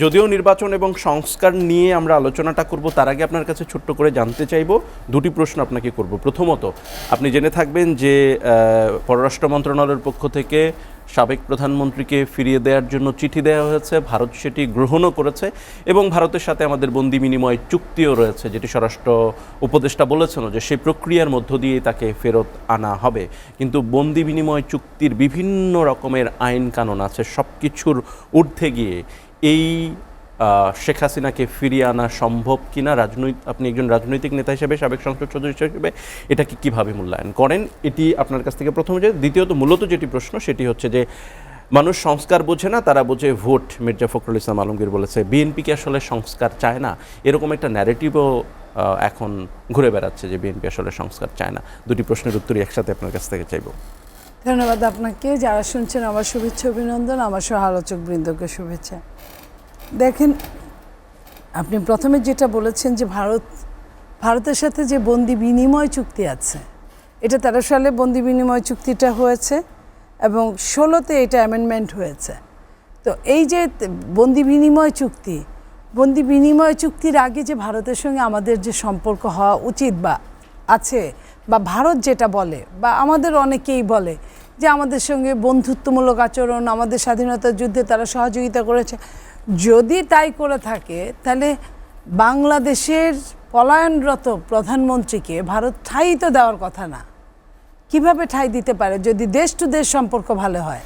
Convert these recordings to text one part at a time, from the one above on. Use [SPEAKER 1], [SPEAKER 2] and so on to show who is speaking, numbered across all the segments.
[SPEAKER 1] যদিও নির্বাচন এবং সংস্কার নিয়ে আমরা আলোচনাটা করব, তার আগে আপনার কাছে ছোট্ট করে জানতে চাইব, দুটি প্রশ্ন আপনাকে করব। প্রথমত, আপনি জেনে থাকবেন যে পররাষ্ট্র মন্ত্রণালয়ের পক্ষ থেকে সাবেক প্রধানমন্ত্রীকে ফিরিয়ে দেওয়ার জন্য চিঠি দেওয়া হয়েছে, ভারত সেটি গ্রহণও করেছে এবং ভারতের সাথে আমাদের বন্দি বিনিময় চুক্তিও রয়েছে, যেটি স্বরাষ্ট্র উপদেষ্টা বলেছেন যে সেই প্রক্রিয়ার মধ্য দিয়ে তাকে ফেরত আনা হবে। কিন্তু বন্দি বিনিময় চুক্তির বিভিন্ন রকমের আইন কানুন আছে, সব কিছুর ঊর্ধ্বে গিয়ে এই শেখ হাসিনাকে ফিরিয়ে আনা সম্ভব কিনা, আপনি একজন রাজনৈতিক নেতা হিসেবে, সাবেক সংসদ সদস্য হিসেবে এটাকে কীভাবে মূল্যায়ন করেন, এটি আপনার কাছ থেকে প্রথমে। দ্বিতীয়ত, মূলত যেটি প্রশ্ন সেটি হচ্ছে যে মানুষ সংস্কার বোঝে না, তারা বোঝে ভোট। মির্জা ফখরুল ইসলাম আলমগীর বলেছে বিএনপিকে আসলে সংস্কার চায় না, এরকম একটা ন্যারেটিভও এখন ঘুরে বেড়াচ্ছে যে বিএনপি আসলে সংস্কার চায় না। দুটি প্রশ্নের উত্তরই একসাথে আপনার কাছ থেকে চাইব।
[SPEAKER 2] ধন্যবাদ আপনাকে। যারা শুনছেন আমার শুভেচ্ছা অভিনন্দন, আমার সহ আলোচক বৃন্দকে শুভেচ্ছা। দেখেন, আপনি প্রথমে যেটা বলেছেন যে ভারতের সাথে যে বন্দি বিনিময় চুক্তি আছে, এটা 13 সালে বন্দি বিনিময় চুক্তিটা হয়েছে এবং 16তে এটা অ্যামেন্ডমেন্ট হয়েছে। তো এই যে বন্দি বিনিময় চুক্তির আগে যে ভারতের সঙ্গে আমাদের যে সম্পর্ক হওয়া উচিত বা আছে, বা ভারত যেটা বলে বা আমাদের অনেকেই বলে যে আমাদের সঙ্গে বন্ধুত্বমূলক আচরণ, আমাদের স্বাধীনতা যুদ্ধে তারা সহযোগিতা করেছে, যদি তাই করে থাকে তাহলে বাংলাদেশের পলায়নরত প্রধানমন্ত্রীকে ভারত ঠাঁই তো দেওয়ার কথা না। কিভাবে ঠাঁই দিতে পারে যদি দেশ টু দেশ সম্পর্ক ভালো হয়?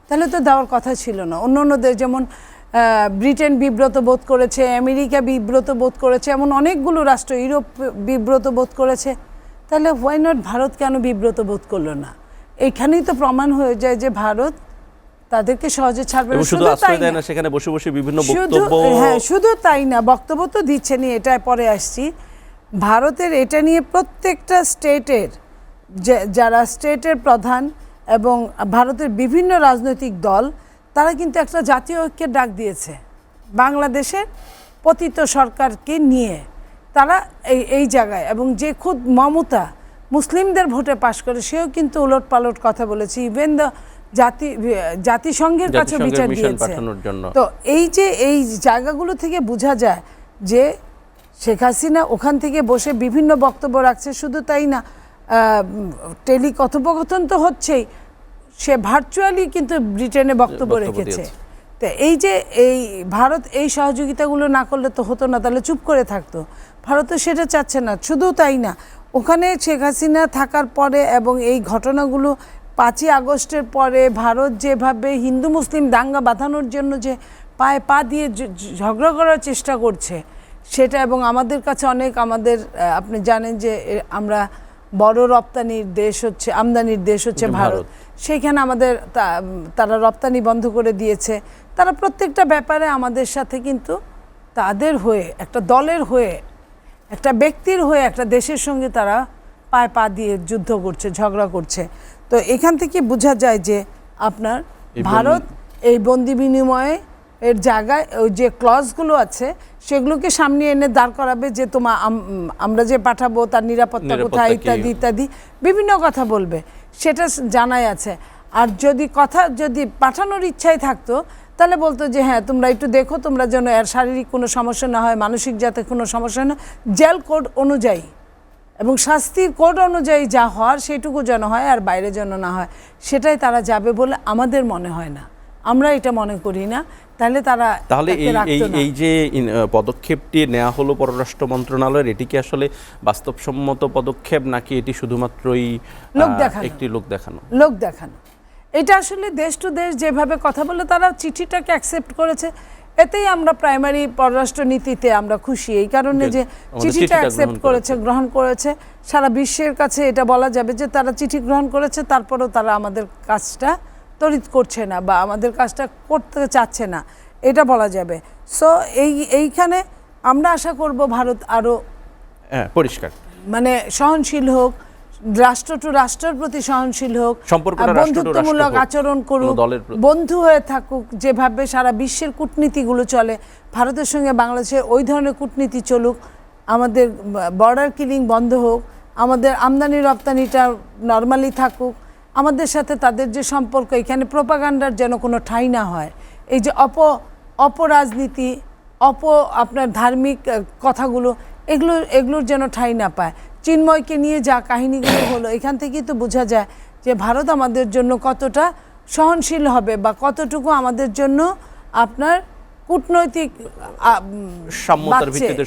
[SPEAKER 2] তাহলে তো দেওয়ার কথা ছিল না। অন্য অন্য দেশ যেমন ব্রিটেন বিব্রত বোধ করেছে, আমেরিকা বিব্রত বোধ করেছে, এমন অনেকগুলো রাষ্ট্র, ইউরোপ বিব্রত বোধ করেছে, তাহলে হোয়াই নট ভারত কেন বিব্রত বোধ করলো না? এইখানেই তো প্রমাণ হয়ে যায় যে ভারত তাদেরকে সহজে ছাড়বে না। শুধু তাই না,
[SPEAKER 1] সেখানে বসে বসে বিভিন্ন বক্তব্য,
[SPEAKER 2] হ্যাঁ শুধু তাই না, বক্তব্য তো দিচ্ছে নি, এটা পরে আসছি। ভারতের এটা নিয়ে প্রত্যেকটা স্টেটের যারা স্টেটের প্রধান এবং ভারতের বিভিন্ন রাজনৈতিক দল, তারা কিন্তু একটা জাতীয় ঐক্যের ডাক দিয়েছে বাংলাদেশের পতিত সরকারকে নিয়ে। তারা এই জায়গায়, এবং যে খুদ মমতা মুসলিমদের ভোটে পাশ করে, সেও কিন্তু উলট পালট কথা বলেছে, ইভেন দ্য জাতিসংঘের কাছে বিচার দিয়েছে। তো এই যে এই জায়গাগুলো থেকে বোঝা যায় যে শেখ হাসিনা ওখান থেকে বসে বিভিন্ন বক্তব্য রাখছে। শুধু তাই না, কথোপকথন তো হচ্ছেই, সে ভার্চুয়ালি কিন্তু ব্রিটেনে বক্তব্য রেখেছে। তো এই যে ভারত এই সহযোগিতাগুলো না করলে তো হতো না, তাহলে চুপ করে থাকতো। ভারত তো সেটা চাচ্ছে না। শুধু তাই না, ওখানে শেখ হাসিনা থাকার পরে এবং এই ঘটনাগুলো 5ই আগস্টের পরে ভারত যেভাবে হিন্দু মুসলিম দাঙ্গা বাঁধানোর জন্য যে পায়ে পা দিয়ে ঝগড়া করার চেষ্টা করছে সেটা, এবং আমাদের কাছে অনেক, আপনি জানেন যে আমরা বড় রপ্তানির দেশ হচ্ছে, আমদানির দেশ হচ্ছে ভারত, সেইখানে আমাদের তারা রপ্তানি বন্ধ করে দিয়েছে। তারা প্রত্যেকটা ব্যাপারে আমাদের সাথে কিন্তু তাদের হয়ে, একটা দলের হয়ে, একটা ব্যক্তির হয়ে, একটা দেশের সঙ্গে তারা পায়ে পা দিয়ে যুদ্ধ করছে, ঝগড়া করছে। তো এখান থেকে বোঝা যায় যে আপনার ভারত এই বন্দি বিনিময়ে এর জায়গায় ওই যে ক্লজগুলো আছে সেগুলোকে সামনে এনে দাঁড় করাবে যে আমরা যে পাঠাবো তার নিরাপত্তা কোথায়, ইত্যাদি ইত্যাদি বিভিন্ন কথা বলবে, সেটা জানাই আছে। আর যদি পাঠানোর ইচ্ছাই থাকতো তাহলে বলতো যে হ্যাঁ তোমরা একটু দেখো, তোমরা যেন এর শারীরিক কোনো সমস্যা না হয়, মানসিক যাতে কোনো সমস্যা না, জেল কোড অনুযায়ী এবং শাস্তির কোড অনুযায়ী যা হওয়ার সেটুকু যেন হয়, আর বাইরে যেন না হয়, সেটাই তারা যাবে বলে আমাদের মনে হয় না, আমরা এটা মনে করি না। তাহলে
[SPEAKER 1] এই যে পদক্ষেপটি নেওয়া হলো পররাষ্ট্র মন্ত্রণালয়ের, এটি কি আসলে বাস্তবসম্মত পদক্ষেপ নাকি এটি শুধুমাত্রই একটি লোক দেখানো?
[SPEAKER 2] এটা আসলে দেশ টু দেশ যেভাবে কথা বলে তারা চিঠিটাকে অ্যাকসেপ্ট করেছে, এতেই আমরা প্রাইমারি পররাষ্ট্র নীতিতে আমরা খুশি, এই কারণে যে চিঠিটা অ্যাকসেপ্ট করেছে, গ্রহণ করেছে। সারা বিশ্বের কাছে এটা বলা যাবে যে তারা চিঠি গ্রহণ করেছে, তারপরেও তারা আমাদের কাজটা তড়িৎ করছে না বা আমাদের কাজটা করতে চাচ্ছে না, এটা বলা যাবে। সো এইখানে আমরা আশা করব ভারত আরও
[SPEAKER 1] পরিষ্কার,
[SPEAKER 2] মানে সহনশীল হোক, রাষ্ট্র টু রাষ্ট্রের প্রতি সহনশীল হোক, বন্ধুত্বমূলক আচরণ করুক, বন্ধু হয়ে থাকুক, যেভাবে সারা বিশ্বের কূটনীতিগুলো চলে ভারতের সঙ্গে বাংলাদেশের ওই ধরনের কূটনীতি চলুক, আমাদের বর্ডার কিলিং বন্ধ হোক, আমাদের আমদানি রপ্তানিটা নর্মালি থাকুক, আমাদের সাথে তাদের যে সম্পর্ক, এখানে প্রোপাগান্ডার যেন কোনো ঠাঁই না হয়। এই যে অপরাজনীতি, আপনার ধার্মিক কথাগুলো, এগুলোর যেন ঠাঁই না পায়। চিন্ময়কে নিয়ে যা কাহিনীগুলো হলো, এখান থেকেই তো বোঝা যায় যে ভারত আমাদের জন্য কতটা সহনশীল হবে বা কতটুকু আমাদের জন্য আপনার কূটনৈতিক
[SPEAKER 1] সাম্যতার ভিত্তিতে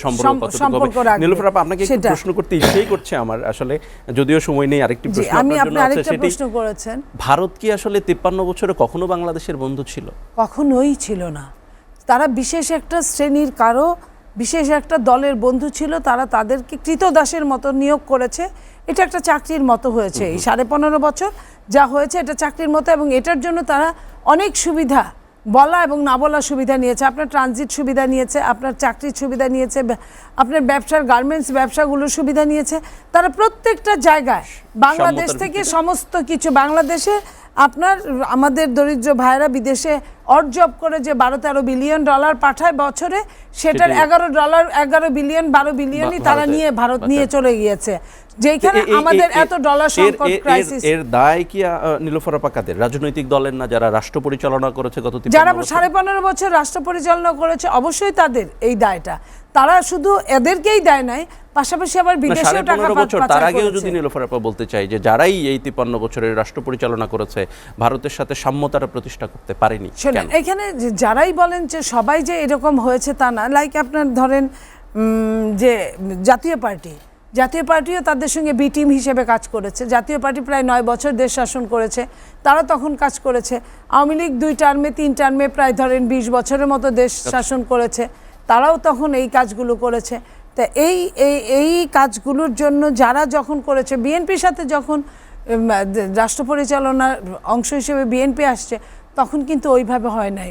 [SPEAKER 1] সম্পর্ক রাখবে। নীলুফার আপা, আপনাকে একটু প্রশ্ন করতে ইচ্ছেই করছে আমার, আসলে যদিও সময় নেই, আরেকটি প্রশ্ন আপনার জন্য আছে। সেটি
[SPEAKER 2] প্রশ্ন করেছেন,
[SPEAKER 1] ভারত কি আসলে 53 বছরে কখনো বাংলাদেশের বন্ধু ছিল?
[SPEAKER 2] কখনোই ছিল না। তারা বিশেষ একটা শ্রেণীর বিশেষ একটা দলের বন্ধু ছিল। তারা তাদেরকে কৃতদাসের মতো নিয়োগ করেছে। এটা একটা চাকরির মতো হয়েছে। এই 15.5 বছর যা হয়েছে এটা চাকরির মতো, এবং এটার জন্য তারা অনেক সুবিধা, বলা এবং না বলা সুবিধা নিয়েছে। আপনার ট্রানজিট সুবিধা নিয়েছে, আপনার চাকরির সুবিধা নিয়েছে, আপনার ব্যবসার গার্মেন্টস ব্যবসাগুলোর সুবিধা নিয়েছে। তারা প্রত্যেকটা জায়গায় বাংলাদেশ থেকে সমস্ত কিছু, বাংলাদেশে আপনার আমাদের দরিদ্র ভাইরা বিদেশে অর্জব করে যে 12-13 বিলিয়ন ডলার পাঠায় বছরে, সেটার 11 বিলিয়ন 12 বিলিয়নই তারা ভারত নিয়ে চলে গিয়েছে, যেখানে আমাদের এত ডলার সংকট ক্রাইসিস।
[SPEAKER 1] এর দায় কি নীলুফার আপা কাদের? রাজনৈতিক দলের না, যারা রাষ্ট্র পরিচালনা করেছে গত 53
[SPEAKER 2] যারা 15.5 বছর রাষ্ট্র পরিচালনা করেছে, অবশ্যই তাদের এই দায়টা। তারা শুধু এদেরকেই দেয় নাই, পাশাপাশি আবার বিদেশেও টাকা পাচার করেছে।
[SPEAKER 1] তার আগেও যদি নীলুফার আপা বলতে চাই যে যারাই এই 53 বছরের রাষ্ট্র পরিচালনা করেছে, ভারতের সাথে সাম্যতাটা প্রতিষ্ঠা করতে পারেনি।
[SPEAKER 2] এখানে যারাই বলেন যে সবাই যে এরকম হয়েছে তা না। লাইক আপনার ধরেন যে জাতীয় পার্টিও তাদের সঙ্গে বি টিম হিসেবে কাজ করেছে। জাতীয় পার্টি প্রায় 9 বছর দেশ শাসন করেছে, তারা তখন কাজ করেছে। আওয়ামী লীগ 2 টার্মে 3 টার্মে প্রায় ধরেন 20 বছরের মতো দেশ শাসন করেছে, তারাও তখন এই কাজগুলো করেছে। তা এই কাজগুলোর জন্য যারা যখন করেছে, বিএনপির সাথে যখন রাষ্ট্র পরিচালনার অংশ হিসেবে বিএনপি আসছে, তখন কিন্তু ওইভাবে হয় নাই।